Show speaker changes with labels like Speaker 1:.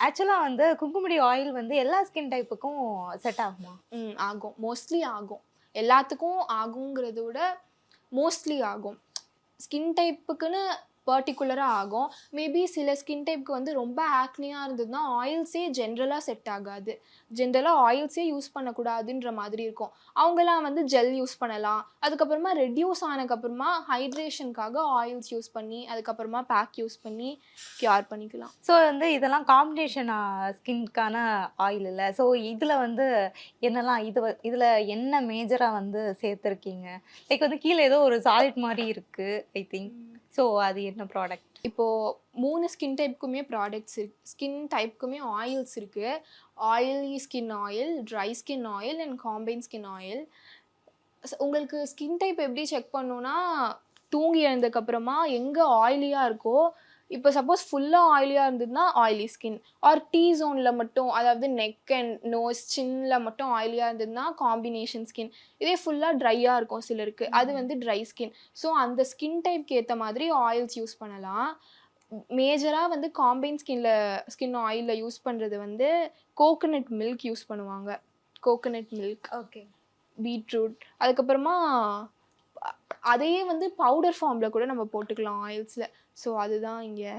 Speaker 1: ஆக்சுவலா வந்து குங்குமடி ஆயில் வந்து எல்லா ஸ்கின் டைப்புக்கும் செட் ஆகுமா?
Speaker 2: ஆகும். மோஸ்ட்லி ஆகும். எல்லாத்துக்கும் ஆகுங்கிறத விட மோஸ்ட்லி ஆகும். ஸ்கின் டைப்புக்குன்னு பர்ட்டிகுலரா ஆகும். மேபி சில ஸ்கின் டைப்க்கு வந்து ரொம்ப ஆக்னியா இருந்ததுன்னா, ஆயில்ஸே ஜென்ரலா செட் ஆகாது. ஜென்ரலா ஆயில்ஸே யூஸ் பண்ணக்கூடாதுன்ற மாதிரி இருக்கும். அவங்கலாம் வந்து ஜெல் யூஸ் பண்ணலாம். அதுக்கப்புறமா ரெட்யூஸ் ஆனதுக்கப்புறமா ஹைட்ரேஷனுக்காக ஆயில்ஸ் யூஸ் பண்ணி, அதுக்கப்புறமா பேக் யூஸ் பண்ணி கியூர் பண்ணிக்கலாம்.
Speaker 1: ஸோ வந்து இதெல்லாம் காம்பினேஷன் ஸ்கின்க்கான ஆயில் இல்ல. ஸோ இதுல வந்து என்னலாம் இதுல என்ன மேஜரா வந்து சேர்த்துருக்கீங்க? லைக் வந்து கீழ ஏதோ ஒரு சாலிட் மாரி இருக்கு ஐ திங்க். ஸோ அது என்ன ப்ராடக்ட்?
Speaker 2: இப்போ 3 ஸ்கின் டைப்க்குமே ப்ராடக்ட்ஸ் இருக்கு. ஸ்கின் டைப்க்குமே ஆயில்ஸ் இருக்கு. Oily skin oil, dry skin oil and combine skin oil. உங்களுக்கு ஸ்கின் டைப் எப்படி செக் பண்ணணும்னா, தூங்கி எழுந்ததுக்கப்புறமா எங்க ஆயிலியா இருக்கோ, இப்போ சப்போஸ் ஃபுல்லா ஆயிலியா இருந்ததுன்னா ஆயிலி ஸ்கின். ஆர் T ஜோன்ல மட்டும் அதாவது நெக் அண்ட் நோஸ், சின்ல மட்டும் ஆயிலியா இருந்ததுன்னா காம்பினேஷன் ஸ்கின். இதே ஃபுல்லா ட்ரையா இருக்கும் சிலருக்கு. அது வந்து ட்ரை ஸ்கின். ஸோ அந்த ஸ்கின் டைப்க்கு ஏத்த மாதிரி ஆயில்ஸ் யூஸ் பண்ணலாம். மேஜரா வந்து காம்பைன் ஸ்கின் ஆயில்ல யூஸ் பண்றது வந்து கோகனட் மில்க் யூஸ் பண்ணுவாங்க. Coconut milk,
Speaker 1: okay.
Speaker 2: பீட்ரூட் அதுக்கப்புறமா அதையே வந்து பவுடர் ஃபார்ம்ல கூட நம்ம போட்டுக்கலாம் ஆயில்ஸ்ல. ஸோ அதுதான் இங்க